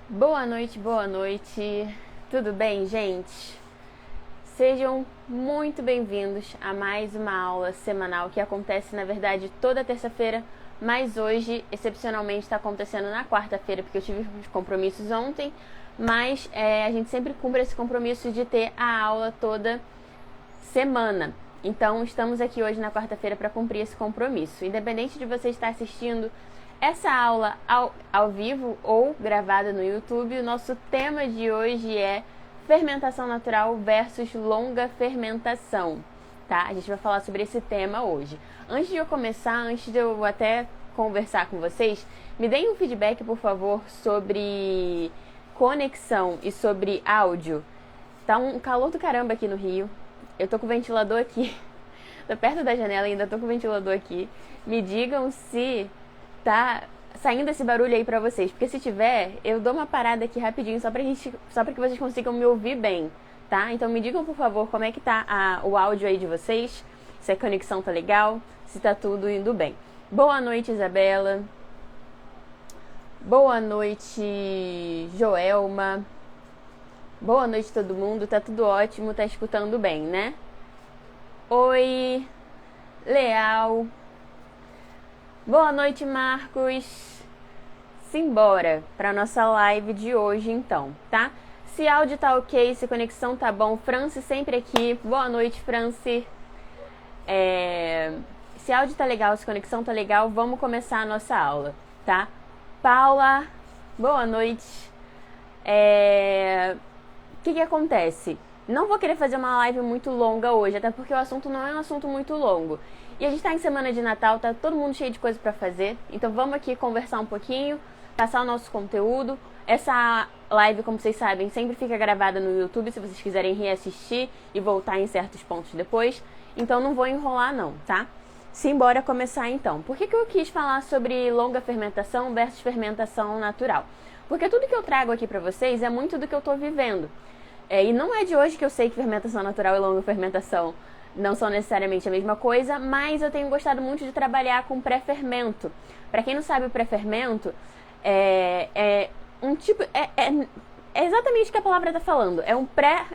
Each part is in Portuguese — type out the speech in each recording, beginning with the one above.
Boa noite, tudo bem, gente? Sejam muito bem-vindos a mais uma aula semanal que acontece, na verdade, toda terça-feira, mas hoje, excepcionalmente, está acontecendo na quarta-feira, porque eu tive uns compromissos ontem, mas a gente sempre cumpre esse compromisso de ter a aula toda semana. Então, estamos aqui hoje na quarta-feira para cumprir esse compromisso. Independente de você estar assistindo essa aula ao vivo ou gravada no YouTube, o nosso tema de hoje é fermentação natural versus longa fermentação, tá? A gente vai falar sobre esse tema hoje. Antes de eu começar, antes de eu até conversar com vocês, me deem um feedback, por favor, sobre conexão e sobre áudio. Tá um calor do caramba aqui no Rio. Eu tô com o ventilador aqui. Tô perto da janela e ainda tô com o ventilador aqui. Me digam se tá saindo esse barulho aí pra vocês. Porque se tiver, eu dou uma parada aqui rapidinho só pra que vocês consigam me ouvir bem, tá? Então me digam, por favor, como é que tá o áudio aí de vocês. Se a conexão tá legal, se tá tudo indo bem. Boa noite, Isabela. Boa noite, Joelma. Boa noite, todo mundo. Tá tudo ótimo, tá escutando bem, né? Oi, Leal. Boa noite, Marcos. Simbora para nossa live de hoje, então, tá? Se áudio tá ok, se conexão tá bom, Franci sempre aqui. Boa noite, Franci. Se áudio tá legal, se conexão tá legal, vamos começar a nossa aula, tá? Paula, boa noite. O que acontece? Não vou querer fazer uma live muito longa hoje, até porque o assunto não é um assunto muito longo. E a gente tá em semana de Natal, tá todo mundo cheio de coisa pra fazer. Então vamos aqui conversar um pouquinho, passar o nosso conteúdo. Essa live, como vocês sabem, sempre fica gravada no YouTube, se vocês quiserem reassistir e voltar em certos pontos depois. Então não vou enrolar não, tá? Simbora começar então. Por que eu quis falar sobre longa fermentação versus fermentação natural? Porque tudo que eu trago aqui pra vocês é muito do que eu tô vivendo. E não é de hoje que eu sei que fermentação natural e longa fermentação não são necessariamente a mesma coisa, mas eu tenho gostado muito de trabalhar com pré-fermento. Para quem não sabe, o pré-fermento é um tipo... É exatamente o que a palavra está falando. É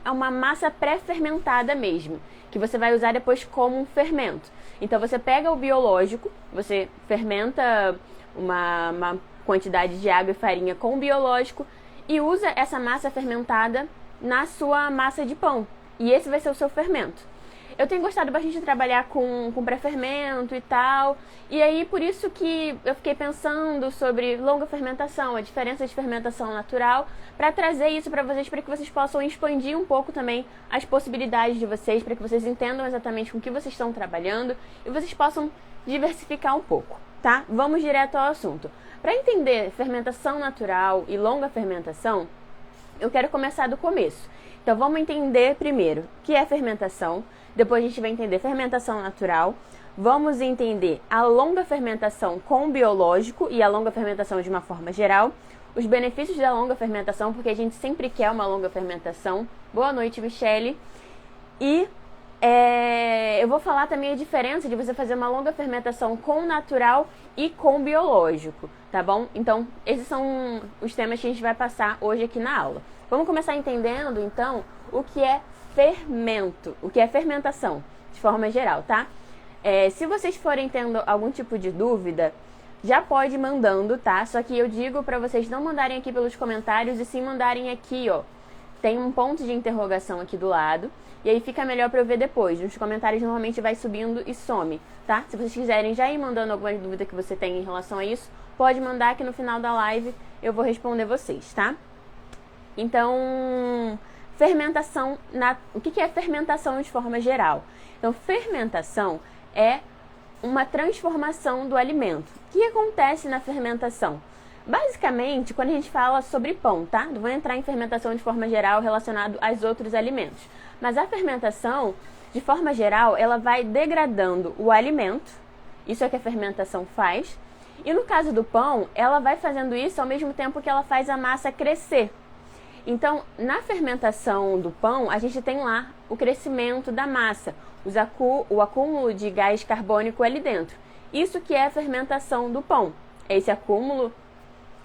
uma massa pré-fermentada mesmo, que você vai usar depois como um fermento. Então você pega o biológico, você fermenta uma quantidade de água e farinha com o biológico e usa essa massa fermentada na sua massa de pão. E esse vai ser o seu fermento. Eu tenho gostado bastante de trabalhar com pré-fermento e tal. E aí, por isso que eu fiquei pensando sobre longa fermentação, a diferença de fermentação natural, para trazer isso para que vocês possam expandir um pouco também as possibilidades de vocês, para que vocês entendam exatamente com o que vocês estão trabalhando e vocês possam diversificar um pouco, tá? Vamos direto ao assunto. Para entender fermentação natural e longa fermentação, eu quero começar do começo. Então vamos entender primeiro o que é fermentação, depois a gente vai entender fermentação natural, vamos entender a longa fermentação com o biológico e a longa fermentação de uma forma geral, os benefícios da longa fermentação, porque a gente sempre quer uma longa fermentação. Boa noite, Michele. E eu vou falar também a diferença de você fazer uma longa fermentação com natural e com biológico, tá bom? Então, esses são os temas que a gente vai passar hoje aqui na aula. Vamos começar entendendo, então, o que é fermento, o que é fermentação, de forma geral, tá? Se vocês forem tendo algum tipo de dúvida, já pode ir mandando, tá? Só que eu digo pra vocês não mandarem aqui pelos comentários e sim mandarem aqui, ó. Tem um ponto de interrogação aqui do lado. E aí fica melhor pra eu ver depois. Nos comentários normalmente vai subindo e some, tá? Se vocês quiserem já ir mandando alguma dúvida que você tem em relação a isso, pode mandar que no final da live eu vou responder vocês, tá? Então, fermentação, o que é fermentação de forma geral? Então, fermentação é uma transformação do alimento. O que acontece na fermentação? Basicamente, quando a gente fala sobre pão, tá? Não vou entrar em fermentação de forma geral relacionado aos outros alimentos. Mas a fermentação, de forma geral, ela vai degradando o alimento. Isso é o que a fermentação faz. E no caso do pão, ela vai fazendo isso ao mesmo tempo que ela faz a massa crescer. Então, na fermentação do pão, a gente tem lá o crescimento da massa, o acúmulo de gás carbônico ali dentro. Isso que é a fermentação do pão. É esse acúmulo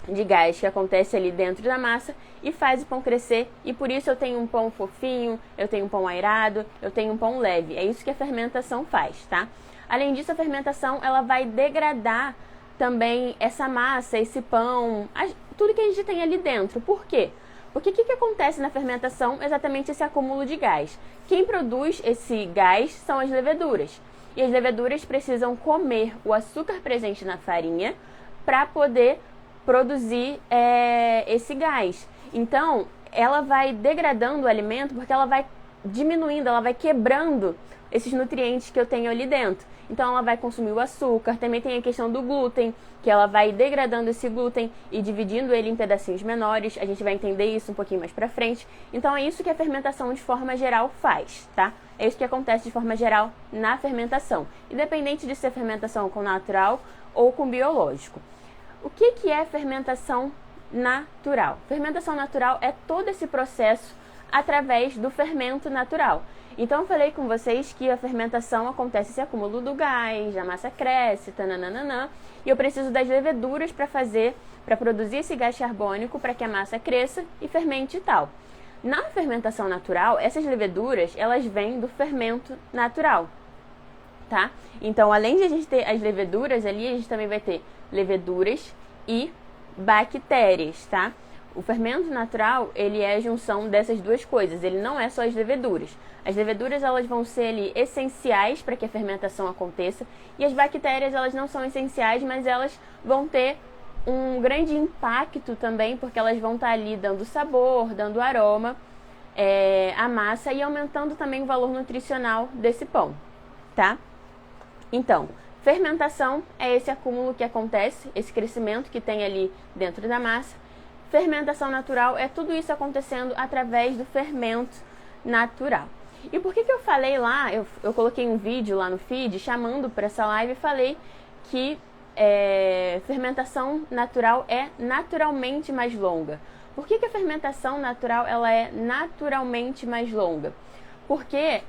de gás que acontece ali dentro da massa e faz o pão crescer, e por isso eu tenho um pão fofinho, eu tenho um pão aerado, eu tenho um pão leve. É isso que a fermentação faz, tá? Além disso, a fermentação ela vai degradar também essa massa, esse pão, tudo que a gente tem ali dentro. Por quê? Porque o que acontece na fermentação? Exatamente esse acúmulo de gás. Quem produz esse gás são as leveduras. E as leveduras precisam comer o açúcar presente na farinha para poder produzir esse gás. Então, ela vai degradando o alimento porque ela vai diminuindo, ela vai quebrando esses nutrientes que eu tenho ali dentro. Então, ela vai consumir o açúcar. Também tem a questão do glúten, que ela vai degradando esse glúten e dividindo ele em pedacinhos menores. A gente vai entender isso um pouquinho mais pra frente. Então, é isso que a fermentação de forma geral faz, tá? É isso que acontece de forma geral na fermentação, independente de ser fermentação com natural ou com biológico. O que é fermentação natural? Fermentação natural é todo esse processo através do fermento natural. Então, eu falei com vocês que a fermentação acontece esse acúmulo do gás, a massa cresce, tananana, e eu preciso das leveduras para produzir esse gás carbônico para que a massa cresça e fermente e tal. Na fermentação natural, essas leveduras, elas vêm do fermento natural, tá? Então, além de a gente ter as leveduras ali, a gente também vai ter leveduras e bactérias, tá? O fermento natural, ele é a junção dessas duas coisas, ele não é só as leveduras. As leveduras, elas vão ser ali essenciais para que a fermentação aconteça, e as bactérias, elas não são essenciais, mas elas vão ter um grande impacto também, porque elas vão estar ali dando sabor, dando aroma à massa e aumentando também o valor nutricional desse pão, tá? Então, fermentação é esse acúmulo que acontece, esse crescimento que tem ali dentro da massa. Fermentação natural é tudo isso acontecendo através do fermento natural. E por que eu falei lá, eu coloquei um vídeo lá no feed chamando para essa live e falei que fermentação natural é naturalmente mais longa. Por que a fermentação natural ela é naturalmente mais longa? Porque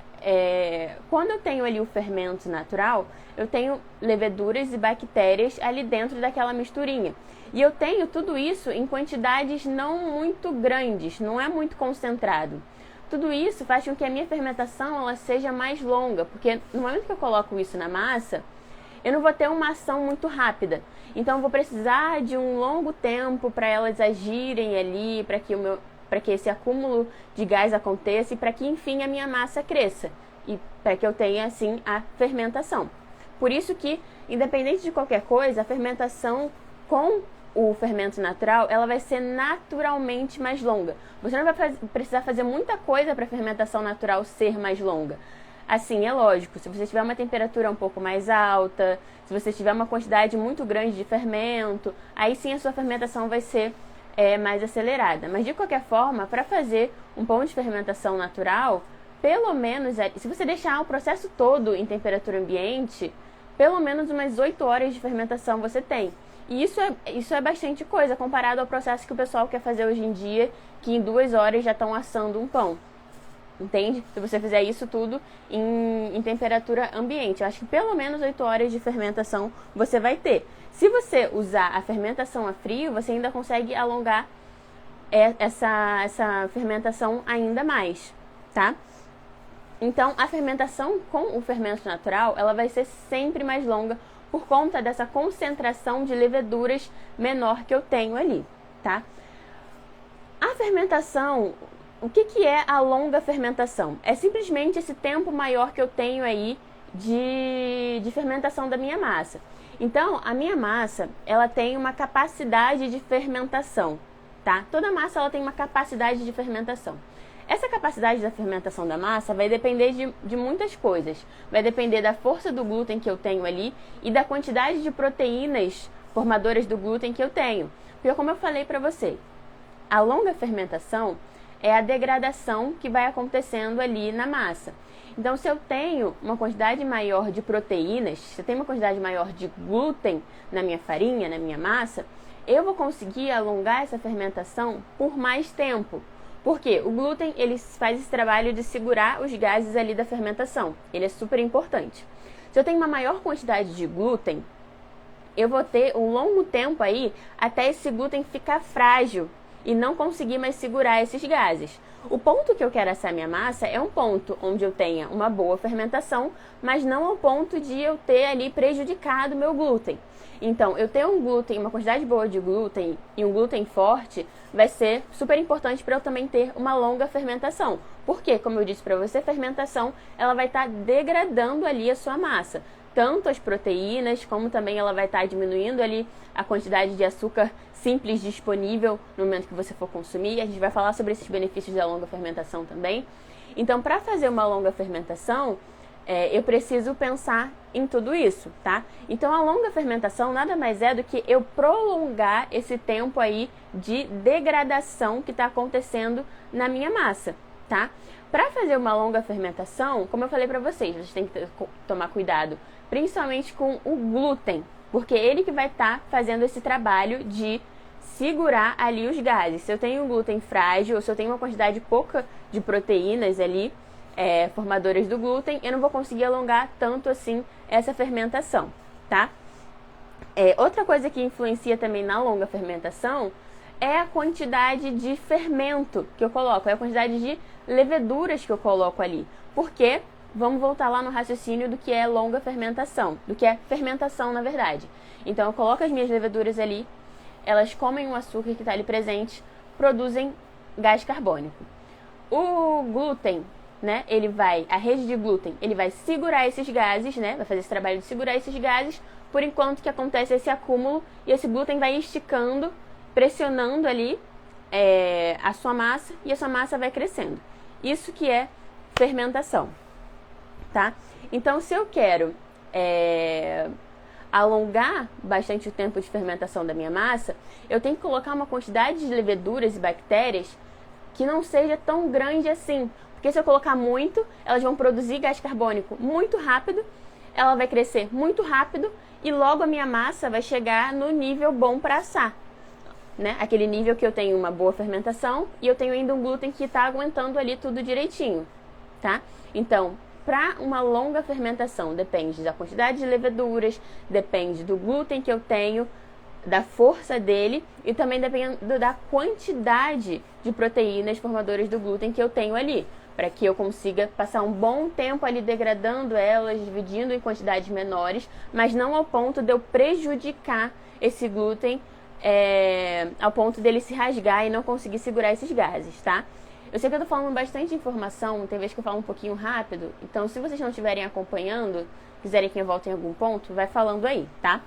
quando eu tenho ali o fermento natural, eu tenho leveduras e bactérias ali dentro daquela misturinha. E eu tenho tudo isso em quantidades não muito grandes, não é muito concentrado. Tudo isso faz com que a minha fermentação ela seja mais longa, porque no momento que eu coloco isso na massa, eu não vou ter uma ação muito rápida. Então eu vou precisar de um longo tempo para elas agirem ali, para que esse acúmulo de gás aconteça e para que enfim a minha massa cresça e para que eu tenha assim a fermentação. Por isso que, independente de qualquer coisa, a fermentação com o fermento natural, ela vai ser naturalmente mais longa. Você não vai precisar fazer muita coisa para a fermentação natural ser mais longa. Assim, é lógico, se você tiver uma temperatura um pouco mais alta, se você tiver uma quantidade muito grande de fermento, aí sim a sua fermentação vai ser mais acelerada. Mas de qualquer forma, para fazer um pão de fermentação natural, pelo menos, se você deixar o processo todo em temperatura ambiente, pelo menos umas 8 horas de fermentação você tem. E isso é bastante coisa comparado ao processo que o pessoal quer fazer hoje em dia, que em 2 horas já estão assando um pão. Entende? Se você fizer isso tudo em temperatura ambiente, eu acho que pelo menos 8 horas de fermentação você vai ter. Se você usar a fermentação a frio, você ainda consegue alongar essa fermentação ainda mais, tá? Então, a fermentação com o fermento natural, ela vai ser sempre mais longa por conta dessa concentração de leveduras menor que eu tenho ali, tá? A fermentação, o que é a longa fermentação? É simplesmente esse tempo maior que eu tenho aí de fermentação da minha massa. Então, a minha massa, ela tem uma capacidade de fermentação, tá? Toda massa, ela tem uma capacidade de fermentação. Essa capacidade da fermentação da massa vai depender de muitas coisas. Vai depender da força do glúten que eu tenho ali e da quantidade de proteínas formadoras do glúten que eu tenho. Porque como eu falei para você, a longa fermentação é a degradação que vai acontecendo ali na massa. Então, se eu tenho uma quantidade maior de proteínas, se eu tenho uma quantidade maior de glúten na minha farinha, na minha massa, eu vou conseguir alongar essa fermentação por mais tempo. Porque o glúten, ele faz esse trabalho de segurar os gases ali da fermentação. Ele é super importante. Se eu tenho uma maior quantidade de glúten, eu vou ter um longo tempo aí até esse glúten ficar frágil e não conseguir mais segurar esses gases. O ponto que eu quero assar minha massa é um ponto onde eu tenha uma boa fermentação, mas não ao ponto de eu ter ali prejudicado o meu glúten. Então, eu ter um glúten, uma quantidade boa de glúten e um glúten forte vai ser super importante para eu também ter uma longa fermentação. Porque, como eu disse para você, fermentação ela vai estar degradando ali a sua massa. Tanto as proteínas, como também ela vai estar diminuindo ali a quantidade de açúcar simples disponível no momento que você for consumir. A gente vai falar sobre esses benefícios da longa fermentação também. Então, para fazer uma longa fermentação, eu preciso pensar em tudo isso, tá? Então, a longa fermentação nada mais é do que eu prolongar esse tempo aí de degradação que está acontecendo na minha massa, tá? Para fazer uma longa fermentação, como eu falei para vocês têm que tomar cuidado, principalmente com o glúten, porque ele que vai estar fazendo esse trabalho de segurar ali os gases. Se eu tenho um glúten frágil, ou se eu tenho uma quantidade pouca de proteínas ali, formadoras do glúten, eu não vou conseguir alongar tanto assim essa fermentação, tá? Outra coisa que influencia também na longa fermentação é a quantidade de fermento que eu coloco, é a quantidade de leveduras que eu coloco ali. Porque, vamos voltar lá no raciocínio do que é longa fermentação, do que é fermentação na verdade. Então eu coloco as minhas leveduras ali, elas comem o açúcar que está ali presente, produzem gás carbônico. O glúten, né, a rede de glúten, ele vai segurar esses gases, né, vai fazer esse trabalho de segurar esses gases, por enquanto que acontece esse acúmulo, e esse glúten vai esticando, pressionando ali a sua massa, e a sua massa vai crescendo. Isso que é fermentação, tá? Então, se eu quero alongar bastante o tempo de fermentação da minha massa, eu tenho que colocar uma quantidade de leveduras e bactérias que não seja tão grande assim. Porque se eu colocar muito, elas vão produzir gás carbônico muito rápido, ela vai crescer muito rápido e logo a minha massa vai chegar no nível bom para assar. Né? Aquele nível que eu tenho uma boa fermentação e eu tenho ainda um glúten que está aguentando ali tudo direitinho, tá? Então, para uma longa fermentação, depende da quantidade de leveduras, depende do glúten que eu tenho, da força dele e também depende da quantidade de proteínas formadoras do glúten que eu tenho ali, para que eu consiga passar um bom tempo ali degradando elas, dividindo em quantidades menores, mas não ao ponto de eu prejudicar esse glúten ao ponto dele se rasgar e não conseguir segurar esses gases, tá? Eu sei que eu tô falando bastante informação, tem vezes que eu falo um pouquinho rápido, então se vocês não estiverem acompanhando, quiserem que eu volte em algum ponto, vai falando aí, tá?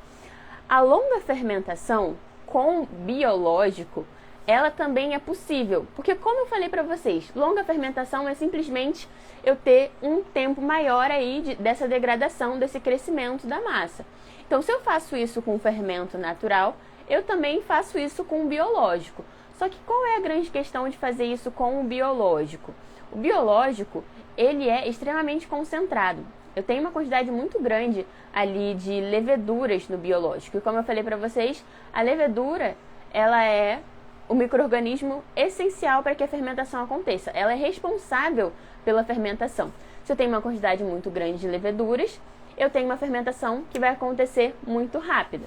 A longa fermentação com biológico, ela também é possível, porque como eu falei pra vocês, longa fermentação é simplesmente eu ter um tempo maior aí dessa degradação, desse crescimento da massa. Então, se eu faço isso com fermento natural, eu também faço isso com o biológico. Só que qual é a grande questão de fazer isso com o biológico? O biológico, ele é extremamente concentrado. Eu tenho uma quantidade muito grande ali de leveduras no biológico. E como eu falei para vocês, a levedura, ela é o micro-organismo essencial para que a fermentação aconteça. Ela é responsável pela fermentação. Se eu tenho uma quantidade muito grande de leveduras, eu tenho uma fermentação que vai acontecer muito rápida.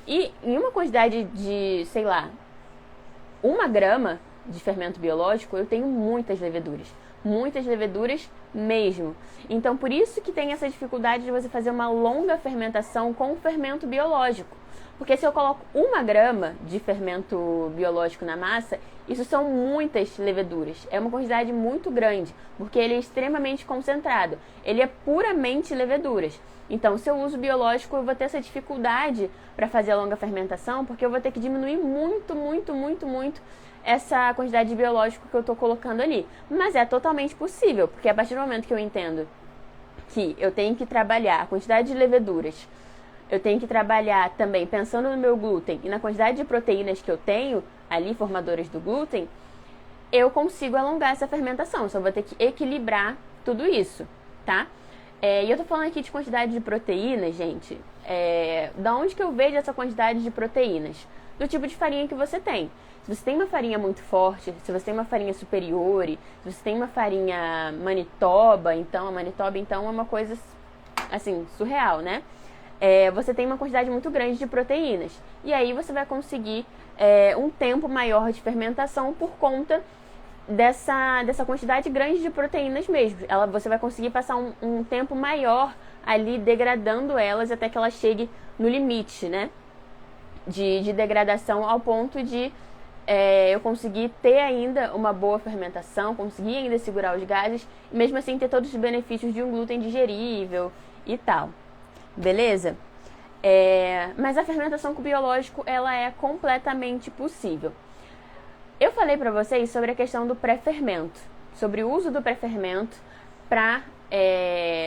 E em uma quantidade de, sei lá, 1 grama de fermento biológico, eu tenho muitas leveduras mesmo. Então, por isso que tem essa dificuldade de você fazer uma longa fermentação com fermento biológico. Porque se eu coloco 1 grama de fermento biológico na massa, isso são muitas leveduras. É uma quantidade muito grande, porque ele é extremamente concentrado. Ele é puramente leveduras. Então, se eu uso biológico, eu vou ter essa dificuldade para fazer a longa fermentação, porque eu vou ter que diminuir muito essa quantidade de biológico que eu estou colocando ali. Mas é totalmente possível, porque a partir do momento que eu entendo que eu tenho que trabalhar a quantidade de leveduras, eu tenho que trabalhar também pensando no meu glúten e na quantidade de proteínas que eu tenho ali, formadoras do glúten, eu consigo alongar essa fermentação. Só vou ter que equilibrar tudo isso, tá? E eu tô falando aqui de quantidade de proteínas, gente. Da onde que eu vejo essa quantidade de proteínas? Do tipo de farinha que você tem. Se você tem uma farinha muito forte, se você tem uma farinha superior, se você tem uma farinha Manitoba, então a Manitoba então é uma coisa assim, surreal, né? você tem uma quantidade muito grande de proteínas. E aí você vai conseguir um tempo maior de fermentação por conta dessa quantidade grande de proteínas mesmo. Você vai conseguir passar um tempo maior ali degradando elas até que ela chegue no limite, né? De degradação ao ponto de eu conseguir ter ainda uma boa fermentação, conseguir ainda segurar os gases e mesmo assim ter todos os benefícios de um glúten digerível e tal. Beleza? Mas a fermentação com biológico, ela é completamente possível. Eu falei para vocês sobre a questão do pré-fermento, sobre o uso do pré-fermento para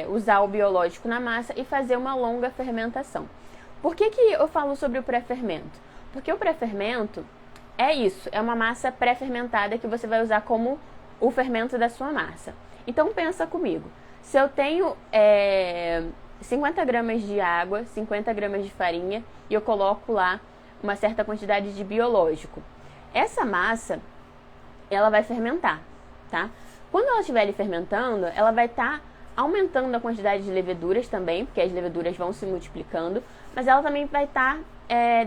usar o biológico na massa e fazer uma longa fermentação. Por que eu falo sobre o pré-fermento? Porque o pré-fermento é isso, é uma massa pré-fermentada que você vai usar como o fermento da sua massa. Então pensa comigo, se eu tenho 50 gramas de água, 50 gramas de farinha e eu coloco lá uma certa quantidade de biológico, essa massa, ela vai fermentar, tá? Quando ela estiver ali fermentando, ela vai estar aumentando a quantidade de leveduras também, porque as leveduras vão se multiplicando, mas ela também vai estar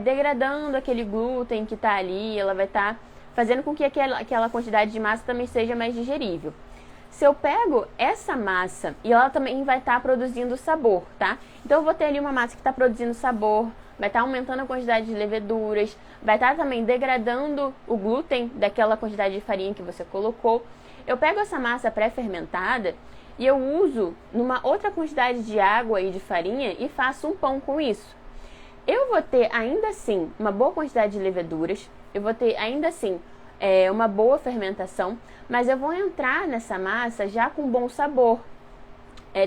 degradando aquele glúten que está ali, ela vai estar fazendo com que aquela quantidade de massa também seja mais digerível. Se eu pego essa massa e ela também vai estar produzindo sabor, tá? Então eu vou ter ali uma massa que está produzindo sabor, vai estar aumentando a quantidade de leveduras, vai estar também degradando o glúten daquela quantidade de farinha que você colocou. Eu pego essa massa pré-fermentada e eu uso numa outra quantidade de água e de farinha e faço um pão com isso. Eu vou ter ainda assim uma boa quantidade de leveduras, eu vou ter ainda assim uma boa fermentação, mas eu vou entrar nessa massa já com bom sabor.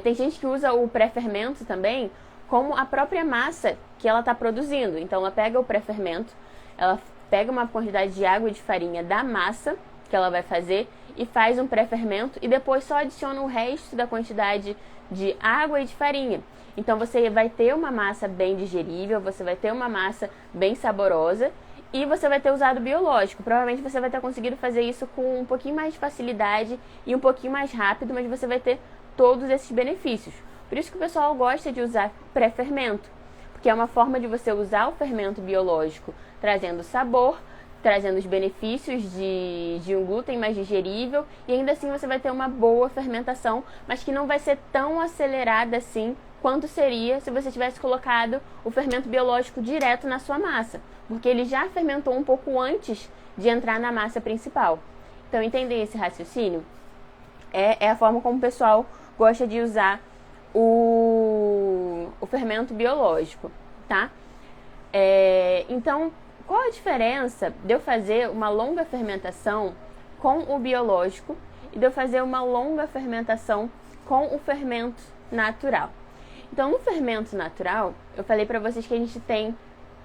Tem gente que usa o pré-fermento também como a própria massa que ela está produzindo. Então ela pega o pré-fermento, ela pega uma quantidade de água e de farinha da massa que ela vai fazer e faz um pré-fermento e depois só adiciona o resto da quantidade de água e de farinha. Então você vai ter uma massa bem digerível, você vai ter uma massa bem saborosa e você vai ter usado biológico. Provavelmente você vai ter conseguido fazer isso com um pouquinho mais de facilidade e um pouquinho mais rápido, mas você vai ter todos esses benefícios. Por isso que o pessoal gosta de usar pré-fermento, porque é uma forma de você usar o fermento biológico trazendo sabor, trazendo os benefícios de um glúten mais digerível e ainda assim você vai ter uma boa fermentação, mas que não vai ser tão acelerada assim quanto seria se você tivesse colocado o fermento biológico direto na sua massa, porque ele já fermentou um pouco antes de entrar na massa principal. Então, entender esse raciocínio é a forma como o pessoal gosta de usar o fermento biológico, tá? Então, qual a diferença de eu fazer uma longa fermentação com o biológico e de eu fazer uma longa fermentação com o fermento natural? Então, no fermento natural, eu falei para vocês que a gente tem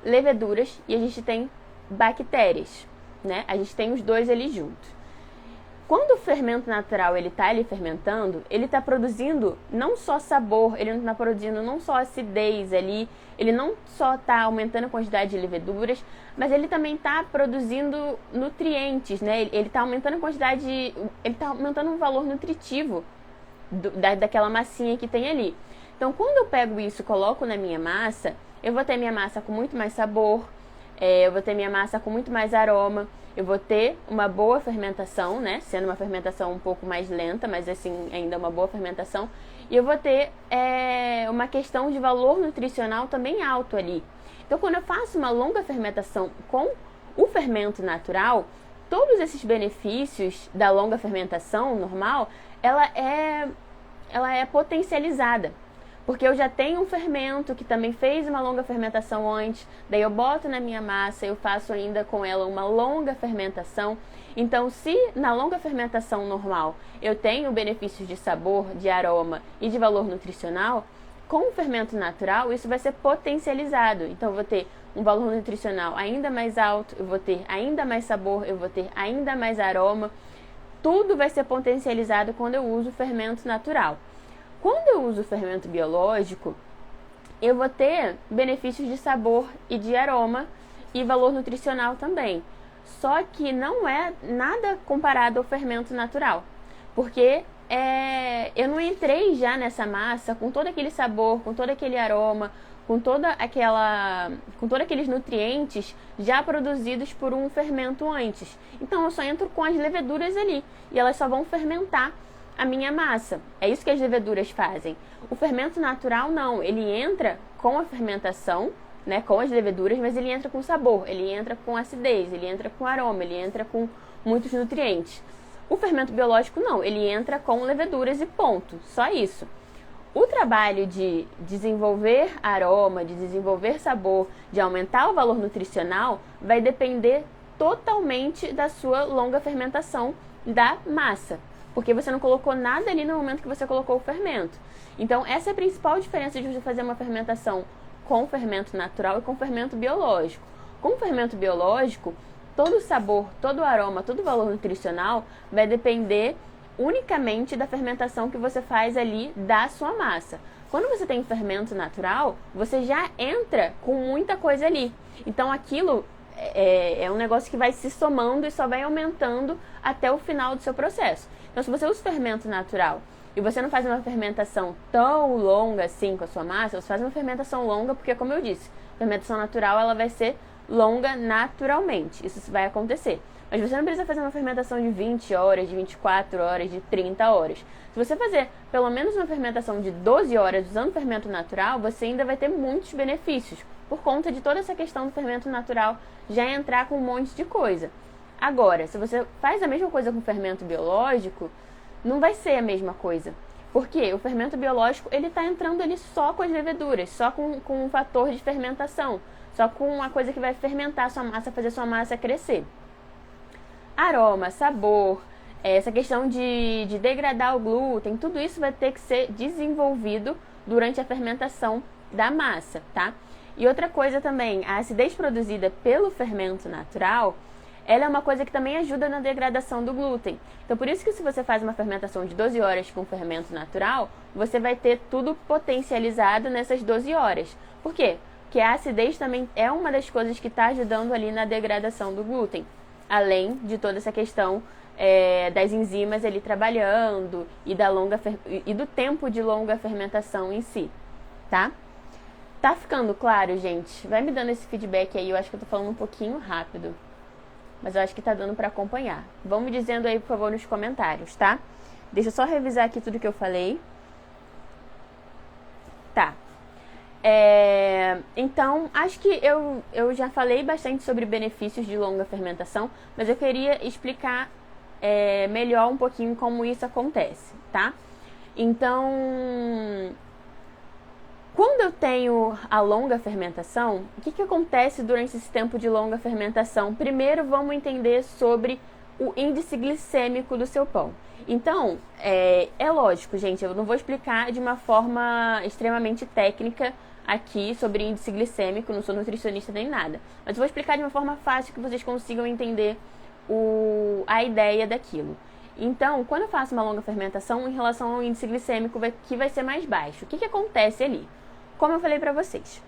leveduras e a gente tem bactérias, né? A gente tem os dois ali juntos. Quando o fermento natural ele está ali fermentando, ele está produzindo não só sabor, ele não está produzindo não só acidez ali, ele não só está aumentando a quantidade de leveduras, mas ele também está produzindo nutrientes, né? Ele está aumentando a quantidade, ele está aumentando o valor nutritivo daquela massinha que tem ali. Então, quando eu pego isso e coloco na minha massa, eu vou ter minha massa com muito mais sabor, eu vou ter minha massa com muito mais aroma, eu vou ter uma boa fermentação, né? Sendo uma fermentação um pouco mais lenta, mas assim, ainda uma boa fermentação. E eu vou ter uma questão de valor nutricional também alto ali. Então, quando eu faço uma longa fermentação com o fermento natural, todos esses benefícios da longa fermentação normal, ela é potencializada. Porque eu já tenho um fermento que também fez uma longa fermentação antes, daí eu boto na minha massa, eu faço ainda com ela uma longa fermentação. Então, se na longa fermentação normal eu tenho benefícios de sabor, de aroma e de valor nutricional, com o fermento natural isso vai ser potencializado. Então, eu vou ter um valor nutricional ainda mais alto, eu vou ter ainda mais sabor, eu vou ter ainda mais aroma. Tudo vai ser potencializado quando eu uso o fermento natural. Quando eu uso o fermento biológico, eu vou ter benefícios de sabor e de aroma e valor nutricional também. Só que não é nada comparado ao fermento natural, porque eu não entrei já nessa massa com todo aquele sabor, com todo aquele aroma, com todos aqueles nutrientes já produzidos por um fermento antes. Então eu só entro com as leveduras ali e elas só vão fermentar a minha massa. É isso que as leveduras fazem. O fermento natural não, ele entra com a fermentação, né, com as leveduras, mas ele entra com sabor, ele entra com acidez, ele entra com aroma, ele entra com muitos nutrientes. O fermento biológico não, ele entra com leveduras e ponto, só isso. O trabalho de desenvolver aroma, de desenvolver sabor, de aumentar o valor nutricional, vai depender totalmente da sua longa fermentação da massa, porque você não colocou nada ali no momento que você colocou o fermento. Então, essa é a principal diferença de você fazer uma fermentação com fermento natural e com fermento biológico. Com fermento biológico, todo o sabor, todo o aroma, todo o valor nutricional vai depender unicamente da fermentação que você faz ali da sua massa. Quando você tem fermento natural, você já entra com muita coisa ali. Então aquilo é um negócio que vai se somando e só vai aumentando até o final do seu processo. Então se você usa fermento natural e você não faz uma fermentação tão longa assim com a sua massa, você faz uma fermentação longa porque, como eu disse, a fermentação natural ela vai ser longa naturalmente. Isso vai acontecer. Mas você não precisa fazer uma fermentação de 20 horas, de 24 horas, de 30 horas. Se você fazer pelo menos uma fermentação de 12 horas usando fermento natural, você ainda vai ter muitos benefícios, por conta de toda essa questão do fermento natural já entrar com um monte de coisa. Agora, se você faz a mesma coisa com fermento biológico, não vai ser a mesma coisa. Porque o fermento biológico ele está entrando ali só com as leveduras, só com um fator de fermentação, só com uma coisa que vai fermentar a sua massa, fazer a sua massa crescer. Aroma, sabor, essa questão de degradar o glúten, tudo isso vai ter que ser desenvolvido durante a fermentação da massa, tá? E outra coisa também, a acidez produzida pelo fermento natural, ela é uma coisa que também ajuda na degradação do glúten. Então, por isso que se você faz uma fermentação de 12 horas com fermento natural, você vai ter tudo potencializado nessas 12 horas. Por quê? Porque a acidez também é uma das coisas que está ajudando ali na degradação do glúten. Além de toda essa questão das enzimas ali trabalhando e do tempo de longa fermentação em si, tá? Tá ficando claro, gente? Vai me dando esse feedback aí, eu acho que eu tô falando um pouquinho rápido, mas eu acho que tá dando pra acompanhar. Vão me dizendo aí, por favor, nos comentários, tá? Deixa eu só revisar aqui tudo que eu falei. Tá. Então, acho que eu já falei bastante sobre benefícios de longa fermentação, mas eu queria explicar melhor um pouquinho como isso acontece, tá? Então, quando eu tenho a longa fermentação, o que acontece durante esse tempo de longa fermentação? Primeiro, vamos entender sobre o índice glicêmico do seu pão. Então, é lógico, gente, eu não vou explicar de uma forma extremamente técnica aqui sobre índice glicêmico, não sou nutricionista nem nada, mas eu vou explicar de uma forma fácil que vocês consigam entender a ideia daquilo. Então, quando eu faço uma longa fermentação, em relação ao índice glicêmico, que vai ser mais baixo, o que acontece ali? Como eu falei para vocês,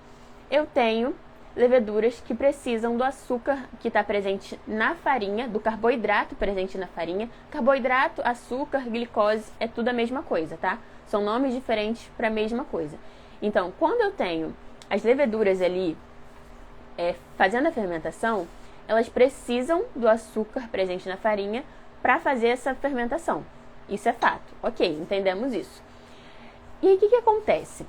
eu tenho leveduras que precisam do açúcar que está presente na farinha, do carboidrato presente na farinha. Carboidrato, açúcar, glicose, é tudo a mesma coisa, tá? São nomes diferentes para a mesma coisa. Então, quando eu tenho as leveduras ali fazendo a fermentação, elas precisam do açúcar presente na farinha para fazer essa fermentação. Isso é fato. Ok, entendemos isso. E aí, o que acontece?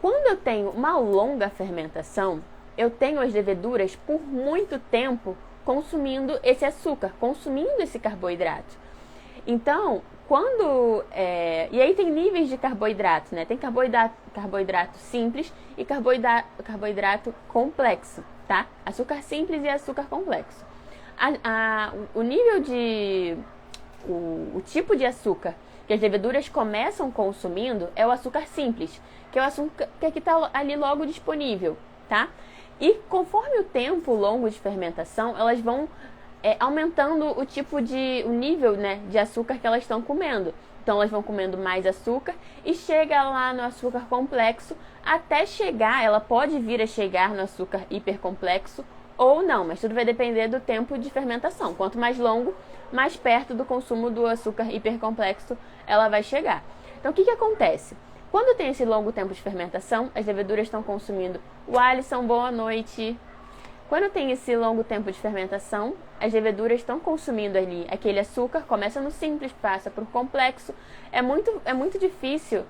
Quando eu tenho uma longa fermentação, eu tenho as leveduras por muito tempo consumindo esse açúcar, consumindo esse carboidrato. Então, e aí tem níveis de carboidrato, né? Tem carboidrato simples e carboidrato complexo, tá? Açúcar simples e açúcar complexo. O tipo de açúcar que as leveduras começam consumindo é o açúcar simples, que é o açúcar que está ali logo disponível, tá? E conforme o tempo longo de fermentação, elas vão aumentando o nível, né, de açúcar que elas estão comendo. Então elas vão comendo mais açúcar e chega lá no açúcar complexo, até chegar, ela pode vir a chegar no açúcar hipercomplexo ou não, mas tudo vai depender do tempo de fermentação. Quanto mais longo, mais perto do consumo do açúcar hipercomplexo ela vai chegar. Então o que acontece? Quando tem esse longo tempo de fermentação, as leveduras estão consumindo. O Alisson, boa noite. Quando tem esse longo tempo de fermentação, as leveduras estão consumindo ali aquele açúcar, começa no simples, passa para o complexo. É muito difícil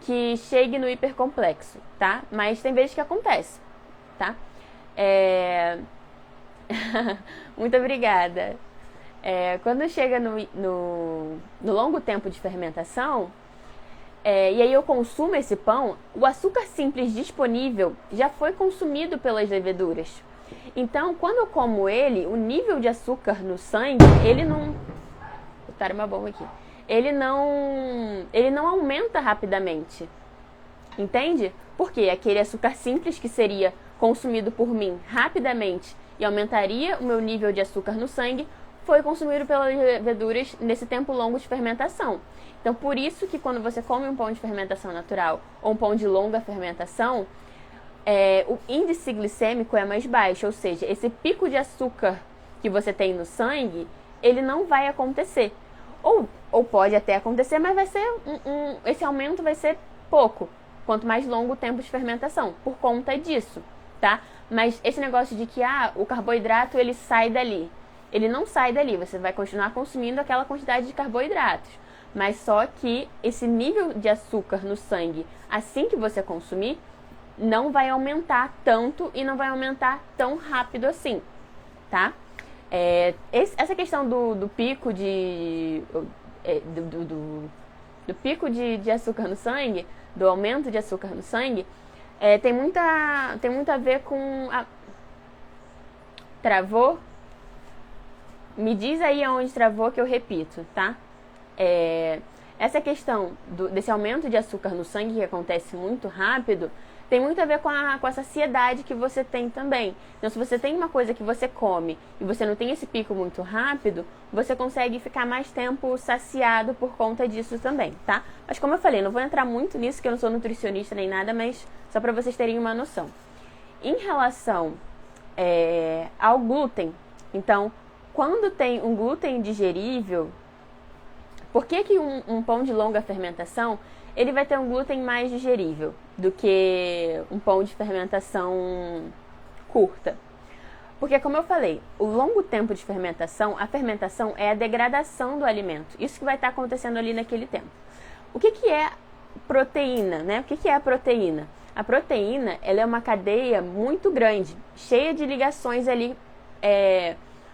que chegue no hipercomplexo, tá? Mas tem vezes que acontece, tá? Muito obrigada. Quando chega no longo tempo de fermentação, e aí eu consumo esse pão, o açúcar simples disponível já foi consumido pelas leveduras. Então, quando eu como ele, o nível de açúcar no sangue, ele não... Botaram uma bomba aqui. Ele não aumenta rapidamente. Entende? Porque aquele açúcar simples que seria consumido por mim rapidamente e aumentaria o meu nível de açúcar no sangue, foi consumido pelas leveduras nesse tempo longo de fermentação. Então, por isso que quando você come um pão de fermentação natural ou um pão de longa fermentação, o índice glicêmico é mais baixo, ou seja, esse pico de açúcar que você tem no sangue, ele não vai acontecer. Ou pode até acontecer, mas vai ser esse aumento vai ser pouco, quanto mais longo o tempo de fermentação, por conta disso, tá? Mas esse negócio de que o carboidrato ele sai dali, ele não sai dali, você vai continuar consumindo aquela quantidade de carboidratos, mas só que esse nível de açúcar no sangue, assim que você consumir, não vai aumentar tanto e não vai aumentar tão rápido assim, tá? Essa questão do pico do pico de açúcar no sangue, do aumento de açúcar no sangue, tem muito a ver com Travou? Me diz aí aonde travou que eu repito, tá? Essa questão desse aumento de açúcar no sangue que acontece muito rápido tem muito a ver com a saciedade que você tem também. Então, se você tem uma coisa que você come e você não tem esse pico muito rápido, você consegue ficar mais tempo saciado por conta disso também, tá? Mas como eu falei, não vou entrar muito nisso, que eu não sou nutricionista nem nada, mas só para vocês terem uma noção. Em relação ao glúten, então, quando tem um glúten digerível, por que um pão de longa fermentação ele vai ter um glúten mais digerível do que um pão de fermentação curta? Porque, como eu falei, o longo tempo de fermentação, a fermentação é a degradação do alimento. Isso que vai estar acontecendo ali naquele tempo. O que é proteína, né? O que é a proteína? A proteína, ela é uma cadeia muito grande, cheia de ligações ali,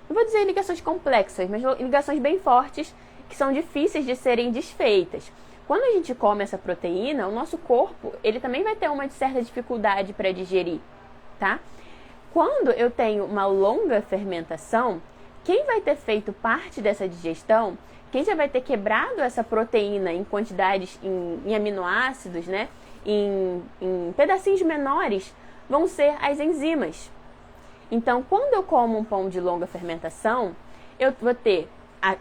não vou dizer ligações complexas, mas ligações bem fortes, que são difíceis de serem desfeitas. Quando a gente come essa proteína, o nosso corpo, ele também vai ter uma certa dificuldade para digerir, tá? Quando eu tenho uma longa fermentação, quem vai ter feito parte dessa digestão, quem já vai ter quebrado essa proteína em quantidades, em aminoácidos, né? Em pedacinhos menores, vão ser as enzimas. Então, quando eu como um pão de longa fermentação, eu vou ter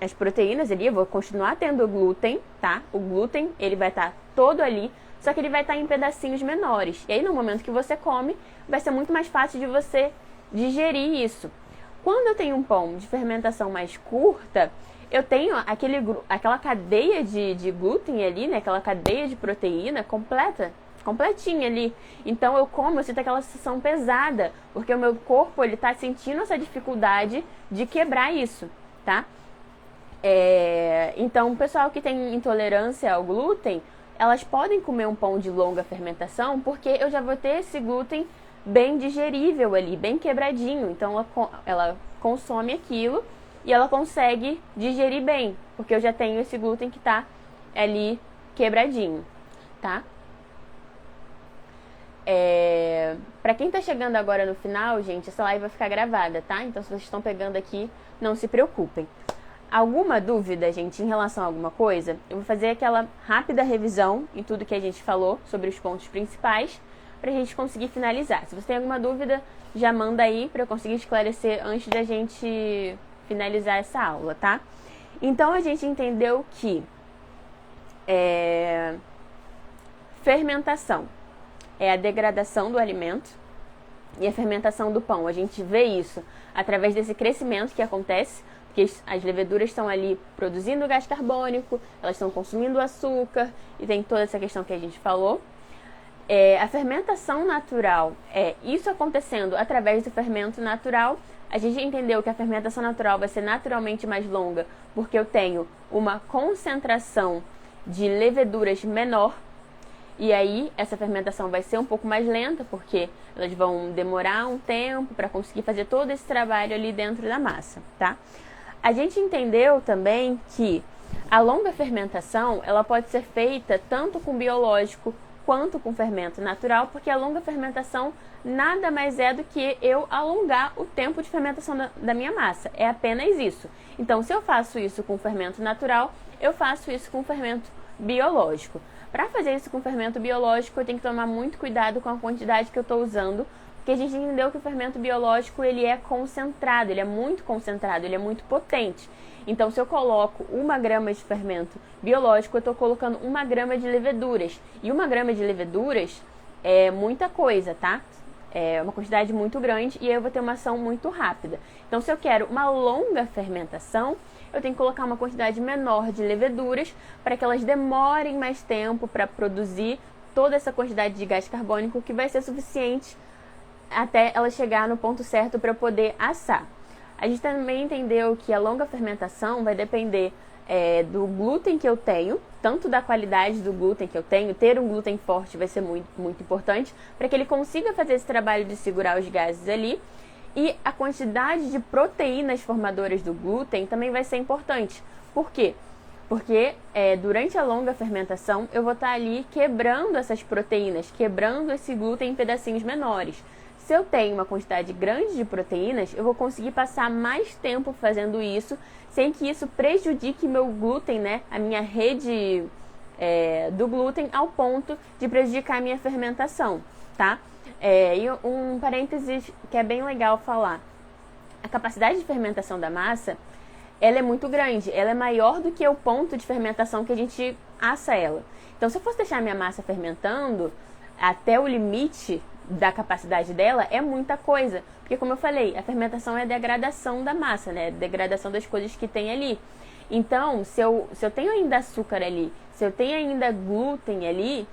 as proteínas ali, eu vou continuar tendo glúten, tá? O glúten, ele vai estar todo ali, só que ele vai estar em pedacinhos menores. E aí, no momento que você come, vai ser muito mais fácil de você digerir isso. Quando eu tenho um pão de fermentação mais curta, eu tenho aquela cadeia de glúten ali, né? Aquela cadeia de proteína completinha ali. Então eu sinto aquela sensação pesada, porque o meu corpo ele tá sentindo essa dificuldade de quebrar isso, tá? Então o pessoal que tem intolerância ao glúten, elas podem comer um pão de longa fermentação, porque eu já vou ter esse glúten bem digerível ali, bem quebradinho. Então ela consome aquilo e ela consegue digerir bem, porque eu já tenho esse glúten que tá ali quebradinho, tá? Pra quem tá chegando agora no final, gente, essa live vai ficar gravada, tá? Então se vocês estão pegando aqui, não se preocupem. Alguma dúvida, gente, em relação a alguma coisa? Eu vou fazer aquela rápida revisão em tudo que a gente falou sobre os pontos principais pra gente conseguir finalizar. Se você tem alguma dúvida, já manda aí pra eu conseguir esclarecer antes da gente finalizar essa aula, tá? Então a gente entendeu que fermentação é a degradação do alimento. e a fermentação do pão. A gente vê isso através desse crescimento que acontece, porque as leveduras estão ali produzindo gás carbônico, elas estão consumindo açúcar, e tem toda essa questão que a gente falou. A fermentação natural isso acontecendo através do fermento natural. A gente entendeu que a fermentação natural vai ser naturalmente mais longa, porque eu tenho uma concentração de leveduras menor, e aí essa fermentação vai ser um pouco mais lenta, porque elas vão demorar um tempo para conseguir fazer todo esse trabalho ali dentro da massa, tá? A gente entendeu também que a longa fermentação, ela pode ser feita tanto com biológico quanto com fermento natural, porque a longa fermentação nada mais é do que eu alongar o tempo de fermentação da minha massa. É apenas isso. Então, se eu faço isso com fermento natural, eu faço isso com fermento biológico. Para fazer isso com fermento biológico, eu tenho que tomar muito cuidado com a quantidade que eu estou usando, porque a gente entendeu que o fermento biológico ele é concentrado, ele é muito concentrado, ele é muito potente. Então, se eu coloco 1 grama de fermento biológico, eu estou colocando 1 grama de leveduras. E 1 grama de leveduras é muita coisa, tá? É uma quantidade muito grande e aí eu vou ter uma ação muito rápida. Então, se eu quero uma longa fermentação, eu tenho que colocar uma quantidade menor de leveduras para que elas demorem mais tempo para produzir toda essa quantidade de gás carbônico que vai ser suficiente até ela chegar no ponto certo para eu poder assar. A gente também entendeu que a longa fermentação vai depender do glúten que eu tenho, tanto da qualidade do glúten que eu tenho. Ter um glúten forte vai ser muito, muito importante para que ele consiga fazer esse trabalho de segurar os gases ali. E a quantidade de proteínas formadoras do glúten também vai ser importante. Por quê? Porque durante a longa fermentação eu vou estar ali quebrando essas proteínas, quebrando esse glúten em pedacinhos menores. Se eu tenho uma quantidade grande de proteínas, eu vou conseguir passar mais tempo fazendo isso, sem que isso prejudique meu glúten, né? A minha rede do glúten, ao ponto de prejudicar a minha fermentação, tá? E um parênteses que é bem legal falar. A capacidade de fermentação da massa, ela é muito grande. Ela é maior do que o ponto de fermentação que a gente assa ela. Então, se eu fosse deixar a minha massa fermentando até o limite da capacidade dela, é muita coisa. Porque, como eu falei, a fermentação é a degradação da massa, né? A degradação das coisas que tem ali. Então, se eu tenho ainda açúcar ali, se eu tenho ainda glúten ali,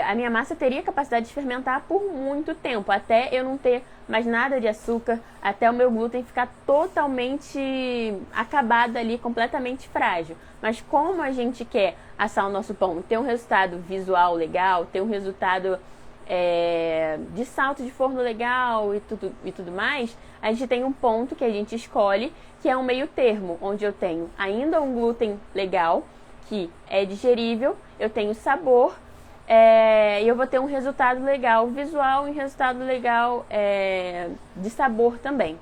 a minha massa teria capacidade de fermentar por muito tempo, até eu não ter mais nada de açúcar, até o meu glúten ficar totalmente acabado ali, completamente frágil. Mas como a gente quer assar o nosso pão, ter um resultado visual legal, ter um resultado de salto de forno legal e tudo mais, a gente tem um ponto que a gente escolhe, que é um meio termo, onde eu tenho ainda um glúten legal, que é digerível, eu tenho sabor, e eu vou ter um resultado legal visual e um resultado legal de sabor também,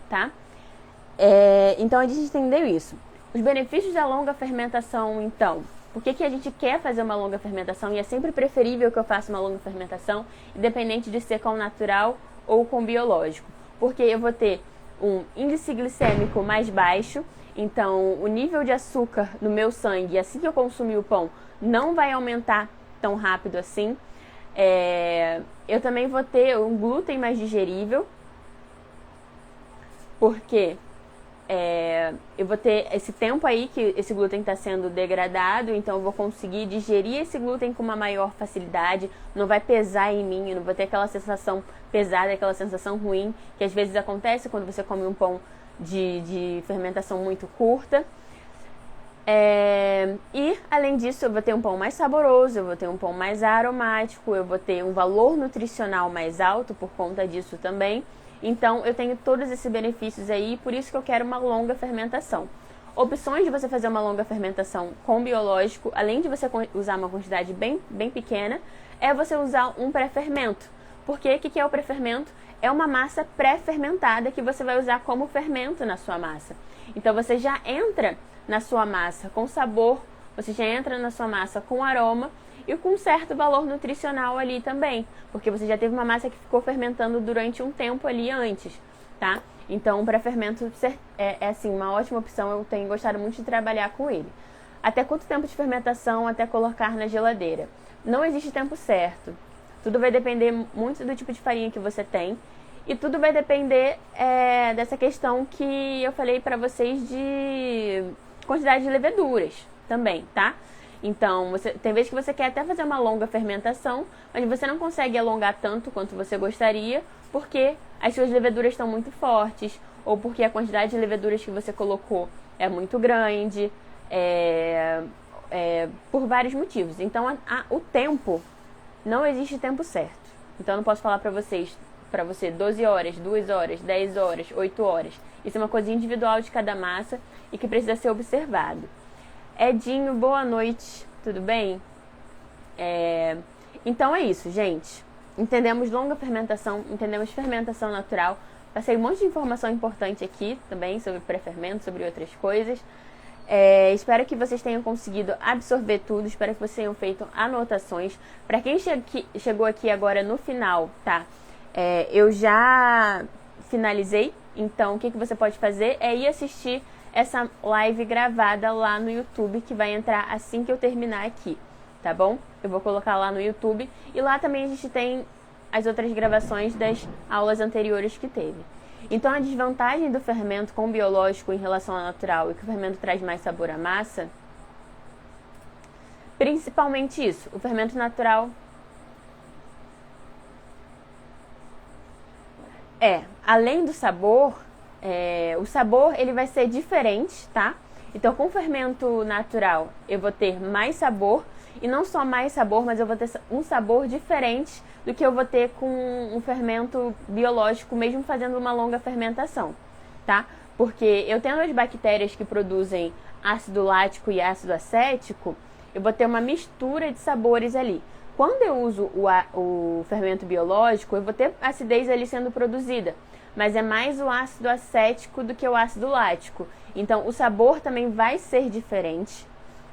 tá? Então a gente entendeu isso. Os benefícios da longa fermentação, então. Por que a gente quer fazer uma longa fermentação? E é sempre preferível que eu faça uma longa fermentação, independente de ser com natural ou com biológico. Porque eu vou ter um índice glicêmico mais baixo, então o nível de açúcar no meu sangue, assim que eu consumir o pão, não vai aumentar tão rápido assim. Eu também vou ter um glúten mais digerível, porque eu vou ter esse tempo aí que esse glúten está sendo degradado, então eu vou conseguir digerir esse glúten com uma maior facilidade, não vai pesar em mim, eu não vou ter aquela sensação pesada, aquela sensação ruim, que às vezes acontece quando você come um pão de fermentação muito curta. E além disso, eu vou ter um pão mais saboroso, eu vou ter um pão mais aromático, eu vou ter um valor nutricional mais alto por conta disso também. Então, eu tenho todos esses benefícios aí, por isso que eu quero uma longa fermentação. Opções de você fazer uma longa fermentação com biológico, além de você usar uma quantidade bem pequena, é você usar um pré-fermento. Porque o que é o pré-fermento? É uma massa pré-fermentada que você vai usar como fermento na sua massa. Então, você já entra na sua massa com sabor, você já entra na sua massa com aroma e com um certo valor nutricional ali também, porque você já teve uma massa que ficou fermentando durante um tempo ali antes, tá? Então, o pré-fermento é assim, uma ótima opção, eu tenho gostado muito de trabalhar com ele. Até quanto tempo de fermentação até colocar na geladeira? Não existe tempo certo. Tudo vai depender muito do tipo de farinha que você tem. E tudo vai depender dessa questão que eu falei pra vocês de quantidade de leveduras também, tá? Então, tem vezes que você quer até fazer uma longa fermentação, mas você não consegue alongar tanto quanto você gostaria, porque as suas leveduras estão muito fortes, ou porque a quantidade de leveduras que você colocou é muito grande, por vários motivos. Então, o tempo, não existe tempo certo. Então, eu não posso falar pra você 12 horas, 2 horas, 10 horas, 8 horas. Isso é uma coisa individual de cada massa e que precisa ser observado. Edinho, boa noite, tudo bem? Então é isso, gente. Entendemos longa fermentação, entendemos fermentação natural. Passei um monte de informação importante aqui também sobre pré-fermento, sobre outras coisas. Espero que vocês tenham conseguido absorver tudo, espero que vocês tenham feito anotações. Para quem chegou aqui agora no final, tá? Eu já finalizei, então o que você pode fazer é ir assistir essa live gravada lá no YouTube, que vai entrar assim que eu terminar aqui, tá bom? Eu vou colocar lá no YouTube e lá também a gente tem as outras gravações das aulas anteriores que teve. Então a desvantagem do fermento com biológico em relação ao natural e que o fermento traz mais sabor à massa, principalmente isso, o fermento natural além do sabor, o sabor ele vai ser diferente, tá? Então, com fermento natural, eu vou ter mais sabor, e não só mais sabor, mas eu vou ter um sabor diferente do que eu vou ter com um fermento biológico, mesmo fazendo uma longa fermentação, tá? Porque eu tendo as bactérias que produzem ácido lático e ácido acético, eu vou ter uma mistura de sabores ali. Quando eu uso o fermento biológico, eu vou ter acidez ali sendo produzida, mas é mais o ácido acético do que o ácido lático. Então, o sabor também vai ser diferente,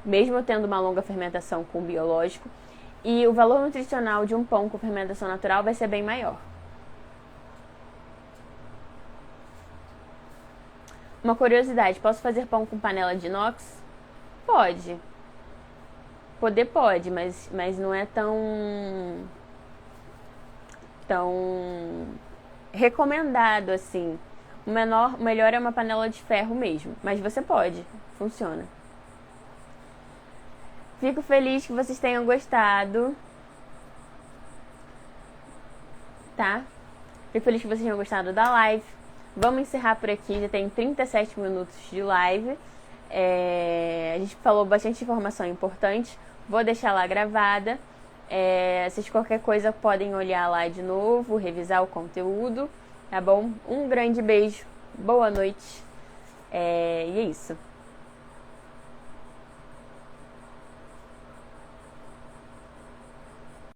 mesmo eu tendo uma longa fermentação com biológico, e o valor nutricional de um pão com fermentação natural vai ser bem maior. Uma curiosidade, posso fazer pão com panela de inox? Pode. Poder pode, mas não é tão recomendado assim. O melhor é uma panela de ferro mesmo, mas você pode, funciona. Fico feliz que vocês tenham gostado, tá? Fico feliz que vocês tenham gostado da live. Vamos encerrar por aqui, já tem 37 minutos de live. A gente falou bastante informação importante. Vou deixar lá gravada. Vocês qualquer coisa podem olhar lá de novo, revisar o conteúdo, tá bom? Um grande beijo, boa noite, e é isso.